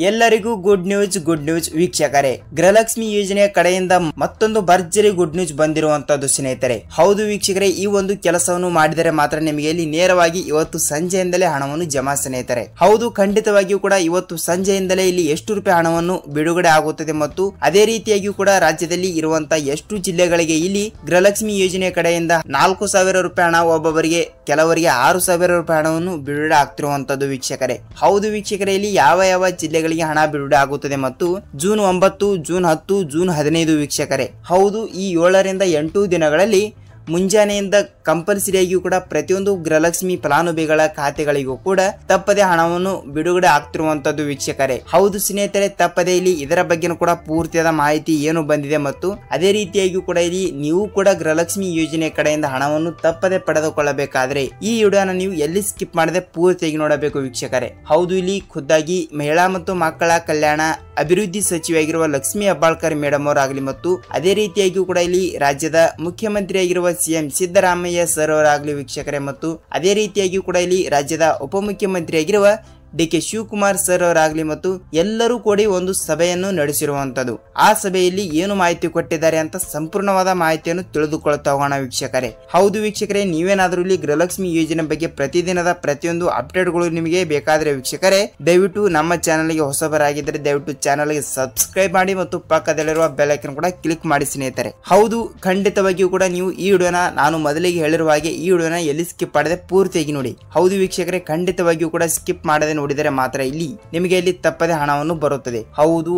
ಎಲ್ಲರಿಗೂ good news ವೀಕ್ಷಕರೇ, ಗೃಹಲಕ್ಷ್ಮಿ ಯೋಜನೆಯ ಕಡೆಯಿಂದ ಮತ್ತೊಂದು ಭರ್ಜರಿ ಗುಡ್ ನ್ಯೂಸ್ ಬಂದಿರುವಂತದ್ದು ಸ್ನೇಹಿತರೆ. ಹೌದು ವೀಕ್ಷಕರೇ, ಈ ಒಂದು ಕೆಲಸವನ್ನು ಮಾಡಿದರೆ ಮಾತ್ರ ನಿಮಗೆ ಇಲ್ಲಿ ನೇರವಾಗಿ ಇವತ್ತು ಸಂಜೆಯಿಂದಲೇ ಹಣವನ್ನು ಜಮಾ ಸ್ನೇಹಿತರೆ. ಹೌದು, ಖಂಡಿತವಾಗಿಯೂ ಕೂಡ ಇವತ್ತು ಸಂಜೆಯಿಂದಲೇ ಇಲ್ಲಿ ಎಷ್ಟು ರೂಪಾಯಿ ಹಣವನ್ನು ಬಿಡುಗಡೆ ಆಗುತ್ತದೆ ಮತ್ತು ಅದೇ ರೀತಿಯಾಗಿಯೂ ಕೂಡ ರಾಜ್ಯದಲ್ಲಿ ಇರುವಂತಹ ಎಷ್ಟು ಜಿಲ್ಲೆಗಳಿಗೆ ಇಲ್ಲಿ ಗೃಹಲಕ್ಷ್ಮಿ ಯೋಜನೆಯ ಕಡೆಯಿಂದ 4,000 ರೂಪಾಯಿ ಹಣ, ಒಬ್ಬೊಬ್ಬರಿಗೆ ಕೆಲವರಿಗೆ 6,000 ರೂಪಾಯಿ ಹಣವನ್ನು ಬಿಡುಗಡೆ ಆಗ್ತಿರುವಂತದ್ದು ವೀಕ್ಷಕರೇ. ಹೌದು ವೀಕ್ಷಕರೇ, ಇಲ್ಲಿ ಯಾವ ಜಿಲ್ಲೆಗಳಿಗೆ ಹಣ ಬಿಡುಗಡೆ ಆಗುತ್ತದೆ ಮತ್ತು ಜೂನ್ 9, ಜೂನ್ 10, ಜೂನ್ 15 ವೀಕ್ಷಕರೇ. ಹೌದು, ಈ 7 ರಿಂದ 8 ದಿನಗಳಲ್ಲಿ ಮುಂಜಾನೆಯಿಂದ ಕಂಪಲ್ಸರಿಯಾಗಿಯೂ ಕೂಡ ಪ್ರತಿಯೊಂದು ಗೃಹಲಕ್ಷ್ಮಿ ಫಲಾನುಭವಿಗಳ ಖಾತೆಗಳಿಗೂ ಕೂಡ ತಪ್ಪದೆ ಹಣವನ್ನು ಬಿಡುಗಡೆ ಆಗ್ತಿರುವಂತದ್ದು ವೀಕ್ಷಕರೇ. ಹೌದು ಸ್ನೇಹಿತರೆ, ತಪ್ಪದೆ ಇಲ್ಲಿ ಇದರ ಬಗ್ಗೆ ಕೂಡ ಪೂರ್ತಿಯಾದ ಮಾಹಿತಿ ಏನು ಬಂದಿದೆ ಮತ್ತು ಅದೇ ರೀತಿಯಾಗಿಯೂ ಕೂಡ ಇಲ್ಲಿ ನೀವು ಕೂಡ ಗೃಹಲಕ್ಷ್ಮಿ ಯೋಜನೆ ಕಡೆಯಿಂದ ಹಣವನ್ನು ತಪ್ಪದೆ ಪಡೆದುಕೊಳ್ಳಬೇಕಾದ್ರೆ ಈ ವಿಡಿಯೋನ ನೀವು ಎಲ್ಲಿ ಸ್ಕಿಪ್ ಮಾಡದೆ ಪೂರ್ತಿಯಾಗಿ ನೋಡಬೇಕು ವೀಕ್ಷಕರೇ. ಹೌದು, ಇಲ್ಲಿ ಖುದ್ದಾಗಿ ಮಹಿಳಾ ಮತ್ತು ಮಕ್ಕಳ ಕಲ್ಯಾಣ ಅಭಿವೃದ್ಧಿ ಸಚಿವೆಯಾಗಿರುವ ಲಕ್ಷ್ಮಿ ಹೆಬ್ಬಾಳ್ಕರ್ ಮೇಡಮ್ ಅವರಾಗಲಿ ಮತ್ತು ಅದೇ ರೀತಿಯಾಗಿಯೂ ಕೂಡ ಇಲ್ಲಿ ರಾಜ್ಯದ ಮುಖ್ಯಮಂತ್ರಿಯಾಗಿರುವ ಸಿಎಂ ಸಿದ್ದರಾಮಯ್ಯ ಸರ್ ಅವರಾಗಲಿ ವೀಕ್ಷಕರೇ ಮತ್ತು ಅದೇ ರೀತಿಯಾಗಿಯೂ ಕೂಡ ಇಲ್ಲಿ ರಾಜ್ಯದ ಉಪಮುಖ್ಯಮಂತ್ರಿಯಾಗಿರುವ ಡಿ.ಕೆ. ಶಿವಕುಮಾರ್ ಸರ್ ಅವರಾಗಲಿ ಮತ್ತು ಎಲ್ಲರೂ ಕೂಡಿ ಒಂದು ಸಭೆಯನ್ನು ನಡೆಸಿರುವಂತದ್ದು. ಆ ಸಭೆಯಲ್ಲಿ ಏನು ಮಾಹಿತಿ ಕೊಟ್ಟಿದ್ದಾರೆ ಅಂತ ಸಂಪೂರ್ಣವಾದ ಮಾಹಿತಿಯನ್ನು ತಿಳಿದುಕೊಳ್ತಾ ಹೋಗೋಣ ವೀಕ್ಷಕರೇ. ಹೌದು ವೀಕ್ಷಕರೇ, ನೀವೇನಾದ್ರೂ ಇಲ್ಲಿ ಗೃಹಲಕ್ಷ್ಮಿ ಯೋಜನೆ ಬಗ್ಗೆ ಪ್ರತಿದಿನದ ಪ್ರತಿಯೊಂದು ಅಪ್ಡೇಟ್ಗಳು ನಿಮಗೆ ಬೇಕಾದ್ರೆ ವೀಕ್ಷಕರೇ, ದಯವಿಟ್ಟು ನಮ್ಮ ಚಾನಲ್ಗೆ ಹೊಸಬರಾಗಿದ್ದರೆ ದಯವಿಟ್ಟು ಚಾನಲ್ಗೆ ಸಬ್ಸ್ಕ್ರೈಬ್ ಮಾಡಿ ಮತ್ತು ಪಕ್ಕದಲ್ಲಿರುವ ಬೆಲ್ ಐಕನ್ ಕೂಡ ಕ್ಲಿಕ್ ಮಾಡಿ ಸ್ನೇಹಿತರೆ. ಹೌದು, ಖಂಡಿತವಾಗಿಯೂ ಕೂಡ ನೀವು ಈ ವಿಡಿಯೋನ ನಾನು ಮೊದಲಿಗೆ ಹೇಳಿರುವ ಹಾಗೆ ಈ ವಿಡಿಯೋನ ಎಲ್ಲಿ ಸ್ಕಿಪ್ ಮಾಡದೆ ಪೂರ್ತಿಯಾಗಿ ನೋಡಿ. ಹೌದು ವೀಕ್ಷಕರೇ, ಖಂಡಿತವಾಗಿಯೂ ಕೂಡ ಸ್ಕಿಪ್ ಮಾಡದೆ ನೋಡಿದರೆ ಮಾತ್ರ ಇಲ್ಲಿ ನಿಮಗೆ ಇಲ್ಲಿ ತಪ್ಪದೆ ಹಣವನ್ನು ಬರುತ್ತದೆ. ಹೌದು,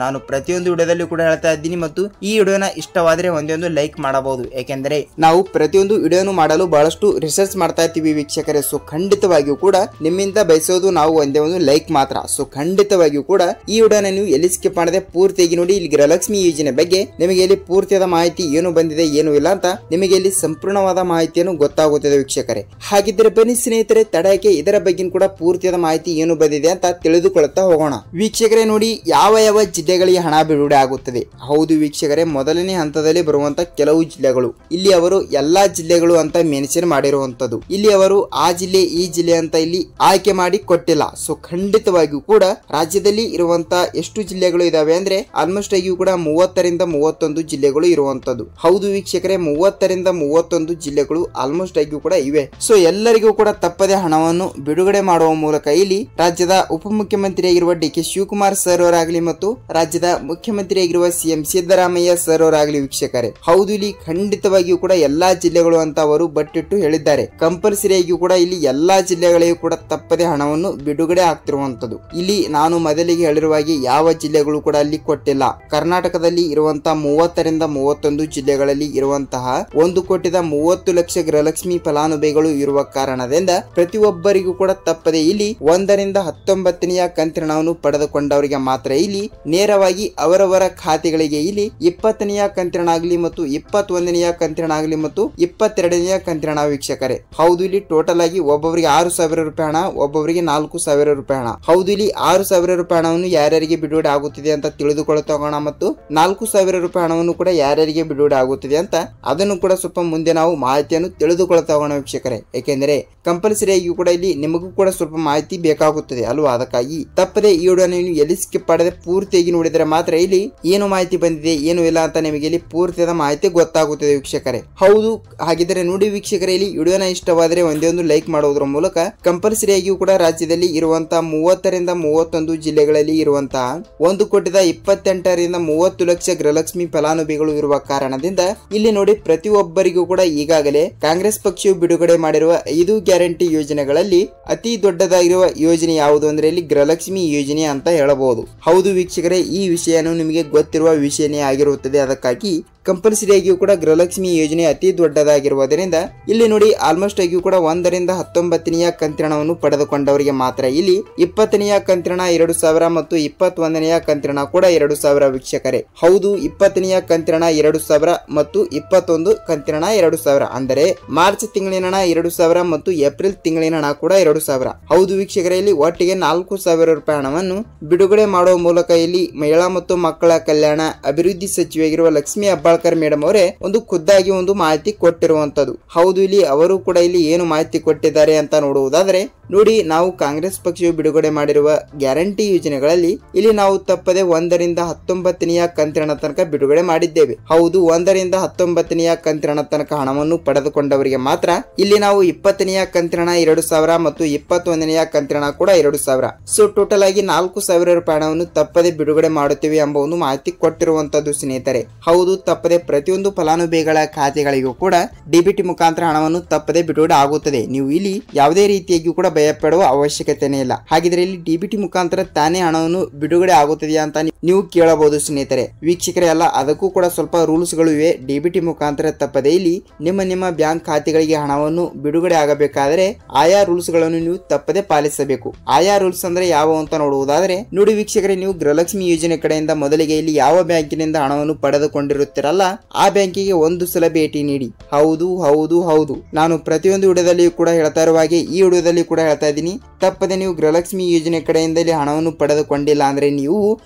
ನಾನು ಪ್ರತಿಯೊಂದು ವಿಡಿಯೋದಲ್ಲಿ ಕೂಡ ಹೇಳ್ತಾ ಇದ್ದೀನಿ ಮತ್ತು ಈ ವಿಡಿಯೋನ ಇಷ್ಟವಾದರೆ ಒಂದೊಂದು ಲೈಕ್ ಮಾಡಬಹುದು. ಯಾಕೆಂದ್ರೆ ನಾವು ಪ್ರತಿಯೊಂದು ವಿಡಿಯೋನು ಮಾಡಲು ಬಹಳಷ್ಟು ರಿಸರ್ಚ್ ಮಾಡ್ತಾ ಇರ್ತೀವಿ ವೀಕ್ಷಕರೇ. ಸೊ ಖಂಡಿತವಾಗಿಯೂ ಕೂಡ ನಿಮ್ಮಿಂದ ಬಯಸೋದು ನಾವು ಒಂದೇ ಒಂದು ಲೈಕ್ ಮಾತ್ರ. ಸೊ ಖಂಡಿತವಾಗಿಯೂ ಕೂಡ ಈ ವಿಡಿಯೋನ ನೀವು ಎಲ್ಲಿ ಸ್ಕಿಪ್ ಮಾಡದೆ ಪೂರ್ತಿಯಾಗಿ ನೋಡಿ. ಇಲ್ಲಿ ಗೃಹಲಕ್ಷ್ಮಿ ಯೋಜನೆ ಬಗ್ಗೆ ನಿಮಗೆ ಇಲ್ಲಿ ಪೂರ್ತಿಯಾದ ಮಾಹಿತಿ ಏನು ಬಂದಿದೆ ಏನು ಇಲ್ಲ ಅಂತ ನಿಮಗೆ ಇಲ್ಲಿ ಸಂಪೂರ್ಣವಾದ ಮಾಹಿತಿಯನ್ನು ಗೊತ್ತಾಗುತ್ತದೆ ವೀಕ್ಷಕರೇ. ಹಾಗಿದ್ದರೆ ಬನ್ನಿ ಸ್ನೇಹಿತರೆ, ತಡಕ್ಕೆ ಇದರ ಬಗ್ಗೆ ಕೂಡ ಪೂರ್ತಿಯಾದ ಮಾಹಿತಿ ಏನು ಬಂದಿದೆ ಅಂತ ತಿಳಿದುಕೊಳ್ಳುತ್ತಾ ಹೋಗೋಣ ವೀಕ್ಷಕರೇ. ನೋಡಿ, ಯಾವ ಜಿಲ್ಲೆಗಳಿಗೆ ಹಣ ಬಿಡುಗಡೆ ಆಗುತ್ತದೆ. ಹೌದು ವೀಕ್ಷಕರೇ, ಮೊದಲನೇ ಹಂತದಲ್ಲಿ ಬರುವಂತ ಕೆಲವು ಜಿಲ್ಲೆಗಳು ಇಲ್ಲಿ ಅವರು ಎಲ್ಲಾ ಜಿಲ್ಲೆಗಳು ಅಂತ ಮೆನ್ಷನ್ ಮಾಡಿರುವಂತದ್ದು. ಇಲ್ಲಿ ಅವರು ಆ ಜಿಲ್ಲೆ ಈ ಜಿಲ್ಲೆ ಅಂತ ಇಲ್ಲಿ ಆಯ್ಕೆ ಮಾಡಿ ಕೊಟ್ಟಿಲ್ಲ. ಸೊ ಖಂಡಿತವಾಗಿಯೂ ಕೂಡ ರಾಜ್ಯದಲ್ಲಿ ಇರುವಂತ ಎಷ್ಟು ಜಿಲ್ಲೆಗಳು ಇದಾವೆ ಅಂದ್ರೆ ಆಲ್ಮೋಸ್ಟ್ ಆಗಿಯೂ ಕೂಡ 30 ರಿಂದ 31 ಜಿಲ್ಲೆಗಳು ಇರುವಂತದ್ದು. ಹೌದು ವೀಕ್ಷಕರೇ, 30 ರಿಂದ 31 ಜಿಲ್ಲೆಗಳು ಆಲ್ಮೋಸ್ಟ್ ಆಗಿಯೂ ಕೂಡ ಇವೆ. ಸೊ ಎಲ್ಲರಿಗೂ ಕೂಡ ತಪ್ಪದೆ ಹಣವನ್ನು ಬಿಡುಗಡೆ ಮಾಡುವ ಮೂಲಕ ಇಲ್ಲಿ ರಾಜ್ಯದ ಉಪಮುಖ್ಯಮಂತ್ರಿಯಾಗಿರುವ ಡಿ.ಕೆ. ಶಿವಕುಮಾರ್ ಸರ್ ಅವರಾಗಲಿ ಮತ್ತು ರಾಜ್ಯದ ಮುಖ್ಯಮಂತ್ರಿಯಾಗಿರುವ ಸಿಎಂ ಸಿದ್ದರಾಮಯ್ಯ ಸರ್ ಅವರಾಗಲಿ ವೀಕ್ಷಕರೇ. ಹೌದು, ಇಲ್ಲಿ ಖಂಡಿತವಾಗಿಯೂ ಕೂಡ ಎಲ್ಲಾ ಜಿಲ್ಲೆಗಳು ಅಂತ ಅವರು ಬಟ್ಟಿಟ್ಟು ಹೇಳಿದ್ದಾರೆ. ಕಂಪಲ್ಸರಿಯಾಗಿಯೂ ಕೂಡ ಇಲ್ಲಿ ಎಲ್ಲಾ ಜಿಲ್ಲೆಗಳಿಗೂ ಕೂಡ ತಪ್ಪದೆ ಹಣವನ್ನು ಬಿಡುಗಡೆ ಆಗ್ತಿರುವಂತದ್ದು. ಇಲ್ಲಿ ನಾನು ಮೊದಲಿಗೆ ಹೇಳಿರುವ ಹಾಗೆ ಯಾವ ಜಿಲ್ಲೆಗಳು ಕೂಡ ಅಲ್ಲಿ ಕೊಟ್ಟಿಲ್ಲ. ಕರ್ನಾಟಕದಲ್ಲಿ ಇರುವಂತಹ 30 ರಿಂದ 31 ಜಿಲ್ಲೆಗಳಲ್ಲಿ ಇರುವಂತಹ 1,30,00,000 ಗೃಹಲಕ್ಷ್ಮಿ ಫಲಾನುಭವಿಗಳು ಇರುವ ಕಾರಣದಿಂದ ಪ್ರತಿಯೊಬ್ಬರಿಗೂ ಕೂಡ ತಪ್ಪದೆ ಇಲ್ಲಿ 1 ರಿಂದ 19ನೇ ಕಂತಿನ ಹಣವನ್ನು ಪಡೆದುಕೊಂಡವರಿಗೆ ಮಾತ್ರ ಇಲ್ಲಿ ನೇರವಾಗಿ ಅವರವರ ಖಾತೆಗಳಿಗೆ ಇಲ್ಲಿ 20ನೇ ಕಂತಿನ ಆಗಲಿ ಮತ್ತು 21ನೇ ಕಂತಿನ ಆಗಲಿ ಮತ್ತು 22ನೇ ಕಂತಿನ ಹಣ ವೀಕ್ಷಕರೇ. ಹೌದು, ಇಲ್ಲಿ ಟೋಟಲ್ ಆಗಿ ಒಬ್ಬೊಬ್ಬರಿಗೆ 6,000 ರೂಪಾಯಿ ಹಣ, ಒಬ್ಬೊಬ್ಬರಿಗೆ 4,000 ರೂಪಾಯಿ ಹಣ. ಹೌದು, ಇಲ್ಲಿ 6,000 ರೂಪಾಯಿ ಹಣವನ್ನು ಯಾರ್ಯಾರಿಗೆ ಬಿಡುಗಡೆ ಆಗುತ್ತಿದೆ ಅಂತ ತಿಳಿದುಕೊಳ್ಳುತ್ತಾ ಹೋಗೋಣ ಮತ್ತು 4,000 ರೂಪಾಯಿ ಹಣವನ್ನು ಕೂಡ ಯಾರ್ಯಾರಿಗೆ ಬಿಡುಗಡೆ ಆಗುತ್ತಿದೆ ಅಂತ ಅದನ್ನು ಕೂಡ ಸ್ವಲ್ಪ ಮುಂದೆ ನಾವು ಮಾಹಿತಿಯನ್ನು ತಿಳಿದುಕೊಳ್ಳುತ್ತಾ ಹೋಗೋಣ ವೀಕ್ಷಕರೇ. ಯಾಕೆಂದ್ರೆ ಕಂಪಲ್ಸರಿಯಾಗಿ ಕೂಡ ಇಲ್ಲಿ ನಿಮಗೂ ಕೂಡ ಸ್ವಲ್ಪ ಮಾಹಿತಿ ಬೇಕಾಗುತ್ತದೆ ಅಲ್ವಾ. ಅದಕ್ಕಾಗಿ ತಪ್ಪದೆ ಈ ವಿಡಿಯೋನ ನೀವು ಎಲ್ಲಿ ಸ್ಕಿಪ್ ಮಾಡದೆ ಪೂರ್ತಿಯಾಗಿ ನೋಡಿದರೆ ಮಾತ್ರ ಇಲ್ಲಿ ಏನು ಮಾಹಿತಿ ಬಂದಿದೆ ಏನು ಇಲ್ಲ ಅಂತ ನಿಮಗೆ ಇಲ್ಲಿ ಪೂರ್ತಿಯಾದ ಮಾಹಿತಿ ಗೊತ್ತಾಗುತ್ತದೆ ವೀಕ್ಷಕರೇ. ಹೌದು, ಹಾಗಿದ್ರೆ ನೋಡಿ ವೀಕ್ಷಕರೇ, ಇಲ್ಲಿ ವಿಡಿಯೋನ ಇಷ್ಟವಾದರೆ ಒಂದೇ ಒಂದು ಲೈಕ್ ಮಾಡುವುದರ ಮೂಲಕ ಕಂಪಲ್ಸರಿಯಾಗಿಯೂ ಕೂಡ ರಾಜ್ಯದಲ್ಲಿ ಇರುವಂತಹ 30 ರಿಂದ 31 ಜಿಲ್ಲೆಗಳಲ್ಲಿ ಇರುವಂತಹ 1,28 ರಿಂದ 30 ಲಕ್ಷ ಗೃಹಲಕ್ಷ್ಮಿ ಫಲಾನುಭವಿಗಳು ಇರುವ ಕಾರಣದಿಂದ ಇಲ್ಲಿ ನೋಡಿ ಪ್ರತಿಯೊಬ್ಬರಿಗೂ ಕೂಡ ಈಗಾಗಲೇ ಕಾಂಗ್ರೆಸ್ ಪಕ್ಷವು ಬಿಡುಗಡೆ ಮಾಡಿರುವ 5 ಗ್ಯಾರಂಟಿ ಯೋಜನೆಗಳಲ್ಲಿ ಅತಿ ದೊಡ್ಡದಾಗಿರುವ ಯೋಜನೆ ಯಾವುದು ಅಂದ್ರೆ ಇಲ್ಲಿ ಗೃಹಲಕ್ಷ್ಮಿ ಯೋಜನೆ ಅಂತ ಹೇಳಬಹುದು. ಹೌದು ವೀಕ್ಷಕರೇ, ಈ ವಿಷಯನು ನಿಮಗೆ ಗೊತ್ತಿರುವ ವಿಷಯನೇ ಆಗಿರುತ್ತದೆ. ಅದಕ್ಕಾಗಿ ಕಂಪಲ್ಸರಿಯಾಗಿಯೂ ಕೂಡ ಗೃಹಲಕ್ಷ್ಮಿ ಯೋಜನೆ ಅತಿ ದೊಡ್ಡದಾಗಿರುವುದರಿಂದ ಇಲ್ಲಿ ನೋಡಿ ಆಲ್ಮೋಸ್ಟ್ ಆಗಿಯೂ ಕೂಡ 1 ರಿಂದ 19ನೇ ಕಂತಿನ ಹಣವನ್ನು ಪಡೆದುಕೊಂಡವರಿಗೆ ಮಾತ್ರ ಇಲ್ಲಿ 20ನೇ ಕಂತಿನ 2,000 ಮತ್ತು 21ನೇ ಕಂತಿನ ಕೂಡ 2,000 ವೀಕ್ಷಕರೇ. ಹೌದು, 20ನೇ ಕಂತಿನ 2,000 ಮತ್ತು 21 ಕಂತಿನ 2,000 ಅಂದರೆ ಮಾರ್ಚ್ ತಿಂಗಳಿನ ಹಣ 2,000 ಮತ್ತು ಏಪ್ರಿಲ್ ತಿಂಗಳಿನ ಹಣ ಕೂಡ 2,000. ಹೌದು ವೀಕ್ಷಕರೇ, ಇಲ್ಲಿ ಒಟ್ಟಿಗೆ 4,000 ರೂಪಾಯಿ ಹಣವನ್ನು ಬಿಡುಗಡೆ ಮಾಡುವ ಮೂಲಕ ಇಲ್ಲಿ ಮಹಿಳಾ ಮತ್ತು ಮಕ್ಕಳ ಕಲ್ಯಾಣ ಅಭಿವೃದ್ಧಿ ಸಚಿವೆಯಾಗಿರುವ ಲಕ್ಷ್ಮಿ ಹೆಬ್ಬಾಳ್ಕರ್ ನಿಂಬಾಳ್ಕರ್ ಮೇಡಮ್ ಅವರೇ ಒಂದು ಖುದ್ದಾಗಿ ಒಂದು ಮಾಹಿತಿ ಕೊಟ್ಟಿರುವಂತದ್ದು. ಹೌದು, ಇಲ್ಲಿ ಅವರು ಕೂಡ ಇಲ್ಲಿ ಏನು ಮಾಹಿತಿ ಕೊಟ್ಟಿದ್ದಾರೆ ಅಂತ ನೋಡುವುದಾದ್ರೆ ನೋಡಿ, ನಾವು ಕಾಂಗ್ರೆಸ್ ಪಕ್ಷವು ಬಿಡುಗಡೆ ಮಾಡಿರುವ ಗ್ಯಾರಂಟಿ ಯೋಜನೆಗಳಲ್ಲಿ ಇಲ್ಲಿ ನಾವು ತಪ್ಪದೆ 1ರಿಂದ 19ನೆಯ ಕಂತಿನ ತನಕ ಬಿಡುಗಡೆ ಮಾಡಿದ್ದೇವೆ. ಹೌದು, 1ರಿಂದ 19ನೆಯ ಕಂತಿನ ತನಕ ಹಣವನ್ನು ಪಡೆದುಕೊಂಡವರಿಗೆ ಮಾತ್ರ ಇಲ್ಲಿ ನಾವು 20ನೆಯ ಕಂತಿನ 2,000 ಮತ್ತು 21ನೆಯ ಕಂತಿನ ಕೂಡ 2,000, ಸೊ ಟೋಟಲ್ ಆಗಿ 4,000 ರೂಪಾಯಿ ಹಣವನ್ನು ತಪ್ಪದೆ ಬಿಡುಗಡೆ ಮಾಡುತ್ತೇವೆ ಎಂಬ ಒಂದು ಮಾಹಿತಿ ಕೊಟ್ಟಿರುವಂತದ್ದು ಸ್ನೇಹಿತರೆ. ಹೌದು, ತಪ್ಪದೆ ಪ್ರತಿಯೊಂದು ಫಲಾನುಭವಿಗಳ ಖಾತೆಗಳಿಗೂ ಕೂಡ ಡಿಬಿಟಿ ಮುಖಾಂತರ ಹಣವನ್ನು ತಪ್ಪದೆ ಬಿಡುಗಡೆ ಆಗುತ್ತದೆ. ನೀವು ಇಲ್ಲಿ ಯಾವುದೇ ರೀತಿಯಾಗಿ ಕೂಡ ಭಯಪಡುವ ಅವಶ್ಯಕತೆನೇ ಇಲ್ಲ. ಹಾಗಿದ್ರೆ ಇಲ್ಲಿ ಡಿಬಿಟಿ ಮುಖಾಂತರ ತಾನೇ ಹಣವನ್ನು ಬಿಡುಗಡೆ ಆಗುತ್ತದೆಯಾ ಅಂತ ನೀವು ಕೇಳಬಹುದು ಸ್ನೇಹಿತರೆ. ವೀಕ್ಷಕರೇ, ಅಲ್ಲ, ಅದಕ್ಕೂ ಕೂಡ ಸ್ವಲ್ಪ ರೂಲ್ಸ್ ಗಳು ಇವೆ. ಡಿಬಿಟಿ ಮುಖಾಂತರ ತಪ್ಪದೆ ಇಲ್ಲಿ ನಿಮ್ಮ ಬ್ಯಾಂಕ್ ಖಾತೆಗಳಿಗೆ ಹಣವನ್ನು ಬಿಡುಗಡೆ ಆಗಬೇಕಾದರೆ ಆಯಾ ರೂಲ್ಸ್ ಗಳನ್ನು ನೀವು ತಪ್ಪದೆ ಪಾಲಿಸಬೇಕು. ಆಯಾ ರೂಲ್ಸ್ ಅಂದ್ರೆ ಯಾವ ಅಂತ ನೋಡುವುದಾದ್ರೆ ನೋಡಿ ವೀಕ್ಷಕರೇ, ನೀವು ಗೃಹಲಕ್ಷ್ಮಿ ಯೋಜನೆ ಕಡೆಯಿಂದ ಮೊದಲಿಗೆ ಇಲ್ಲಿ ಯಾವ ಬ್ಯಾಂಕಿನಿಂದ ಹಣವನ್ನು ಪಡೆದುಕೊಂಡಿರುತ್ತೀರಲ್ಲ ಆ ಬ್ಯಾಂಕಿಗೆ ಒಂದು ಸಲ ಭೇಟಿ ನೀಡಿ. ಹೌದು ಹೌದು ಹೌದು, ನಾನು ಪ್ರತಿಯೊಂದು ವಿಡಿಯೋದಲ್ಲಿ ಕೂಡ ಹೇಳ್ತಾ ಇರುವ ಹಾಗೆ ಈ ವಿಡಿಯೋದಲ್ಲಿ ಕೂಡ ಹೇಳ್ತಾ ಇದ್ದೀನಿ, ತಪ್ಪದೆ ನೀವು ಗೃಹಲಕ್ಷ್ಮಿ ಯೋಜನೆ ಕಡೆಯಿಂದ ಇಲ್ಲಿ ಹಣವನ್ನು ಪಡೆದುಕೊಂಡಿಲ್ಲ ಅಂದ್ರೆ ನೀವು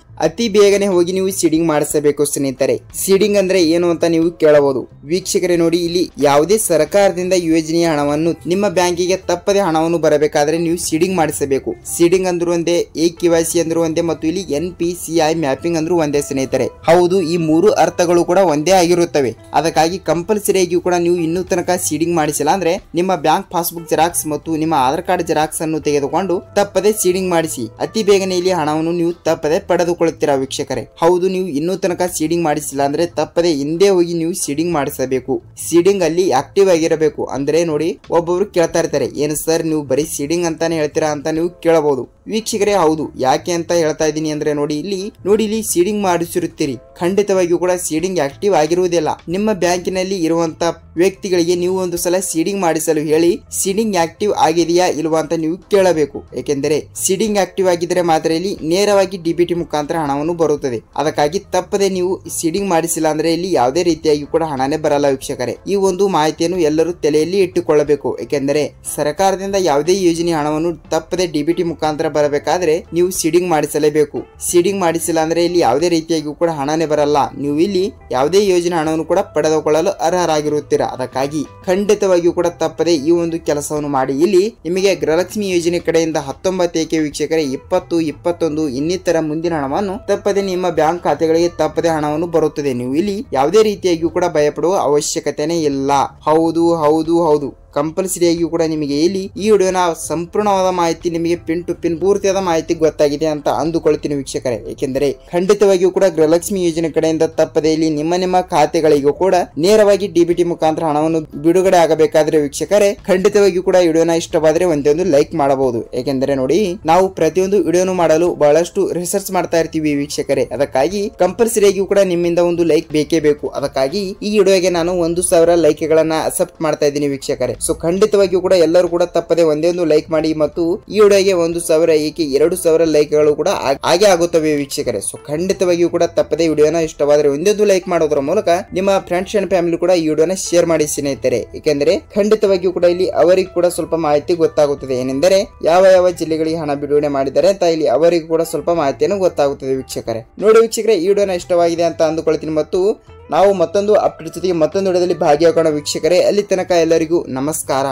ಅತಿ ಬೇಗನೆ ಹೋಗಿ ನೀವು ಸೀಡಿಂಗ್ ಮಾಡಿಸಬೇಕು ಸ್ನೇಹಿತರೆ. ಸೀಡಿಂಗ್ ಅಂದ್ರೆ ಏನು ಅಂತ ನೀವು ಕೇಳಬಹುದು. ವೀಕ್ಷಕರೇ ನೋಡಿ, ಇಲ್ಲಿ ಯಾವುದೇ ಸರ್ಕಾರದಿಂದ ಯೋಜನೆಯ ಹಣವನ್ನು ನಿಮ್ಮ ಬ್ಯಾಂಕಿಗೆ ತಪ್ಪದೆ ಹಣವನ್ನು ಬರಬೇಕಾದ್ರೆ ನೀವು ಸೀಡಿಂಗ್ ಮಾಡಿಸಬೇಕು. ಸೀಡಿಂಗ್ ಅಂದ್ರೂ ಒಂದೇ, KYC ಅಂದ್ರೂ ಒಂದೇ ಮತ್ತು ಇಲ್ಲಿ NPCI ಮ್ಯಾಪಿಂಗ್ ಅಂದ್ರೂ ಒಂದೇ ಸ್ನೇಹಿತರೆ. ಹೌದು, ಈ 3 ಅರ್ಥಗಳು ಕೂಡ ಒಂದೇ ಆಗಿರುತ್ತವೆ. ಅದಕ್ಕಾಗಿ ಕಂಪಲ್ಸರಿಯಾಗಿ ಕೂಡ ನೀವು ಇನ್ನೂ ತನಕ ಸೀಡಿಂಗ್ ಮಾಡಿಸಿಲ್ಲ ಅಂದ್ರೆ ನಿಮ್ಮ ಬ್ಯಾಂಕ್ ಪಾಸ್ಬುಕ್ ಜೆರಾಕ್ಸ್ ಮತ್ತು ನಿಮ್ಮ ಆಧಾರ್ ಕಾರ್ಡ್ ಜೆರಾಕ್ಸ್ ಅನ್ನು ತೆಗೆದುಕೊಂಡು ತಪ್ಪದೆ ಸೀಡಿಂಗ್ ಮಾಡಿಸಿ. ಅತಿ ಬೇಗನೆ ಇಲ್ಲಿ ಹಣವನ್ನು ನೀವು ತಪ್ಪದೆ ಪಡೆದುಕೊಳ್ಳುತ್ತೀರಾ ವೀಕ್ಷಕರೇ. ಹೌದು, ನೀವು ಇನ್ನೂ ತನಕ ಸೀಡಿಂಗ್ ಮಾಡಿಸಿಲ್ಲ ಅಂದ್ರೆ ತಪ್ಪದೆ ಹಿಂದೆ ಹೋಗಿ ನೀವು ಸೀಡಿಂಗ್ ಮಾಡಿಸಬೇಕು. ಸೀಡಿಂಗ್ ಅಲ್ಲಿ ಆಕ್ಟಿವ್ ಆಗಿರಬೇಕು. ಅಂದ್ರೆ ನೋಡಿ, ಒಬ್ಬೊಬ್ರು ಕೇಳ್ತಾ ಇರ್ತಾರೆ, ಏನು ಸರ್ ನೀವು ಬರೀ ಸೀಡಿಂಗ್ ಅಂತಾನೆ ಹೇಳ್ತೀರಾ ಅಂತ ನೀವು ಕೇಳಬಹುದು. ವೀಕ್ಷಕರೇ, ಹೌದು, ಯಾಕೆ ಅಂತ ಹೇಳ್ತಾ ಇದ್ದೀನಿ ಅಂದ್ರೆ ನೋಡಿ ಇಲ್ಲಿ ಸೀಡಿಂಗ್ ಮಾಡಿಸಿರುತ್ತೀರಿ, ಖಂಡಿತವಾಗಿಯೂ ಕೂಡ ಸೀಡಿಂಗ್ ಆಕ್ಟಿವ್ ಆಗಿರುವುದಿಲ್ಲ. ನಿಮ್ಮ ಬ್ಯಾಂಕಿನಲ್ಲಿ ಇರುವಂತ ವ್ಯಕ್ತಿಗಳಿಗೆ ನೀವು ಒಂದು ಸಲ ಸೀಡಿಂಗ್ ಮಾಡಿಸಲು ಹೇಳಿ ಸೀಡಿಂಗ್ ಆಕ್ಟಿವ್ ಆಗಿದೆಯಾ ಇಲ್ವಾ ಅಂತ ನೀವು ಕೇಳಬೇಕು. ಏಕೆಂದರೆ ಸೀಡಿಂಗ್ ಆಕ್ಟಿವ್ ಆಗಿದ್ರೆ ಮಾತ್ರ ಇಲ್ಲಿ ನೇರವಾಗಿ ಡಿಬಿಟಿ ಮುಖಾಂತರ ಹಣವನ್ನು ಬರುತ್ತದೆ. ಅದಕ್ಕಾಗಿ ತಪ್ಪದೆ ನೀವು ಸೀಡಿಂಗ್ ಮಾಡಿಸಿಲ್ಲ ಅಂದ್ರೆ ಇಲ್ಲಿ ಯಾವುದೇ ರೀತಿಯಾಗಿ ಕೂಡ ಹಣನೇ ಬರಲ್ಲ ವೀಕ್ಷಕರೇ. ಈ ಒಂದು ಮಾಹಿತಿಯನ್ನು ಎಲ್ಲರೂ ತಲೆಯಲ್ಲಿ ಇಟ್ಟುಕೊಳ್ಳಬೇಕು. ಏಕೆಂದರೆ ಸರ್ಕಾರದಿಂದ ಯಾವುದೇ ಯೋಜನೆ ಹಣವನ್ನು ತಪ್ಪದೆ ಡಿಬಿಟಿ ಮುಖಾಂತರ ಬರಬೇಕಾದ್ರೆ ನೀವು ಸೀಡಿಂಗ್ ಮಾಡಿಸಲೇಬೇಕು. ಸೀಡಿಂಗ್ ಮಾಡಿಸಿಲ್ಲ ಅಂದ್ರೆ ಇಲ್ಲಿ ಯಾವುದೇ ರೀತಿಯಾಗಿ ಕೂಡ ಹಣನೇ ಬರಲ್ಲ. ನೀವು ಇಲ್ಲಿ ಯಾವುದೇ ಯೋಜನೆ ಹಣವನ್ನು ಕೂಡ ಪಡೆದುಕೊಳ್ಳಲು ಅರ್ಹರಾಗಿರುತ್ತೀರಾ. ಅದಕ್ಕಾಗಿ ಖಂಡಿತವಾಗಿಯೂ ಕೂಡ ತಪ್ಪದೆ ಈ ಒಂದು ಕೆಲಸವನ್ನು ಮಾಡಿ. ಇಲ್ಲಿ ನಿಮಗೆ ಗೃಹಲಕ್ಷ್ಮಿ ಯೋಜನೆ ಕಡೆಯಿಂದ 19 ವೀಕ್ಷಕರೇ 20, 21 ಇನ್ನಿತರ ಮುಂದಿನ ಹಣವನ್ನು ತಪ್ಪದೆ ನಿಮ್ಮ ಬ್ಯಾಂಕ್ ಖಾತೆಗಳಿಗೆ ತಪ್ಪದೆ ಹಣವನ್ನು ಬರುತ್ತದೆ. ನೀವು ಇಲ್ಲಿ ಯಾವುದೇ ರೀತಿಯಾಗಿಯೂ ಕೂಡ ಭಯಪಡುವ ಅವಶ್ಯಕತೆನೇ ಇಲ್ಲ. ಹೌದು ಹೌದು ಹೌದು, ಕಂಪಲ್ಸರಿಯಾಗಿಯೂ ಕೂಡ ನಿಮಗೆ ಇಲ್ಲಿ ಈ ವಿಡಿಯೋನ ಸಂಪೂರ್ಣವಾದ ಮಾಹಿತಿ ನಿಮಗೆ ಪಿನ್ ಟು ಪಿನ್ ಪೂರ್ತಿಯಾದ ಮಾಹಿತಿ ಗೊತ್ತಾಗಿದೆ ಅಂತ ಅಂದುಕೊಳ್ತೀನಿ ವೀಕ್ಷಕರೇ. ಏಕೆಂದರೆ ಖಂಡಿತವಾಗಿಯೂ ಕೂಡ ಗೃಹಲಕ್ಷ್ಮಿ ಯೋಜನೆ ಕಡೆಯಿಂದ ತಪ್ಪದೆ ಇಲ್ಲಿ ನಿಮ್ಮ ಖಾತೆಗಳಿಗೂ ಕೂಡ ನೇರವಾಗಿ ಡಿಬಿಟಿ ಮುಖಾಂತರ ಹಣವನ್ನು ಬಿಡುಗಡೆ ಆಗಬೇಕಾದ್ರೆ ವೀಕ್ಷಕರೇ ಖಂಡಿತವಾಗಿಯೂ ಕೂಡ ವಿಡಿಯೋನ ಇಷ್ಟವಾದರೆ ಒಂದೊಂದು ಲೈಕ್ ಮಾಡಬಹುದು. ಏಕೆಂದರೆ ನೋಡಿ, ನಾವು ಪ್ರತಿಯೊಂದು ವಿಡಿಯೋನು ಮಾಡಲು ಬಹಳಷ್ಟು ರಿಸರ್ಚ್ ಮಾಡ್ತಾ ಇರ್ತೀವಿ ವೀಕ್ಷಕರೇ. ಅದಕ್ಕಾಗಿ ಕಂಪಲ್ಸರಿಯಾಗಿಯೂ ಕೂಡ ನಿಮ್ಮಿಂದ ಒಂದು ಲೈಕ್ ಬೇಕೇ ಬೇಕು. ಅದಕ್ಕಾಗಿ ಈ ವಿಡಿಯೋಗೆ ನಾನು 1,000 ಲೈಕ್ ಗಳನ್ನ ಅಕ್ಸೆಪ್ಟ್ ಮಾಡ್ತಾ ಇದ್ದೀನಿ ವೀಕ್ಷಕರೇ. ಸೊ ಖಂಡಿತವಾಗಿಯೂ ಕೂಡ ಎಲ್ಲರೂ ಕೂಡ ತಪ್ಪದೆ ಒಂದೇ ಒಂದು ಲೈಕ್ ಮಾಡಿ ಮತ್ತು ಈ ವಿಡಿಯೋಗೆ 1,000 ಏಕೆ 2,000 ಲೈಕ್ ಗಳು ಕೂಡ ಹಾಗೆ ಆಗುತ್ತವೆ ವೀಕ್ಷಕರೇ. ಸೊ ಖಂಡಿತವಾಗಿಯೂ ಕೂಡ ತಪ್ಪದೆ ವಿಡಿಯೋನ ಇಷ್ಟವಾದರೆ ಒಂದೊಂದು ಲೈಕ್ ಮಾಡೋದ್ರ ಮೂಲಕ ನಿಮ್ಮ ಫ್ರೆಂಡ್ಸ್ ಅಂಡ್ ಫ್ಯಾಮಿಲಿ ಕೂಡ ಈ ವಿಡಿಯೋನ ಶೇರ್ ಮಾಡಿ ಸ್ನೇಹಿತರೆ. ಏಕೆಂದರೆ ಖಂಡಿತವಾಗಿಯೂ ಕೂಡ ಇಲ್ಲಿ ಅವರಿಗೆ ಕೂಡ ಸ್ವಲ್ಪ ಮಾಹಿತಿ ಗೊತ್ತಾಗುತ್ತದೆ. ಏನೆಂದರೆ ಯಾವ ಜಿಲ್ಲೆಗಳಿಗೆ ಹಣ ಬಿಡುಗಡೆ ಮಾಡಿದ್ದಾರೆ ಅಂತ ಇಲ್ಲಿ ಅವರಿಗೂ ಕೂಡ ಸ್ವಲ್ಪ ಮಾಹಿತಿಯನ್ನು ಗೊತ್ತಾಗುತ್ತದೆ ವೀಕ್ಷಕರೇ. ನೋಡಿ ವೀಕ್ಷಕರೇ, ಈ ವಿಡಿಯೋನ ಇಷ್ಟವಾಗಿದೆ ಅಂತ ಅಂದುಕೊಳ್ತೀನಿ ಮತ್ತು ನಾವು ಮತ್ತೊಂದು ಅಪ್ಡೇಟ್ ಜೊತೆಗೆ ಮತ್ತೊಂದು ವಿಡಿಯೋದಲ್ಲಿ ಭಾಗಿಯಾಗೋಣ ವೀಕ್ಷಕರೇ. ಅಲ್ಲಿ ತನಕ ಎಲ್ಲರಿಗೂ ನಮಸ್ಕಾರ.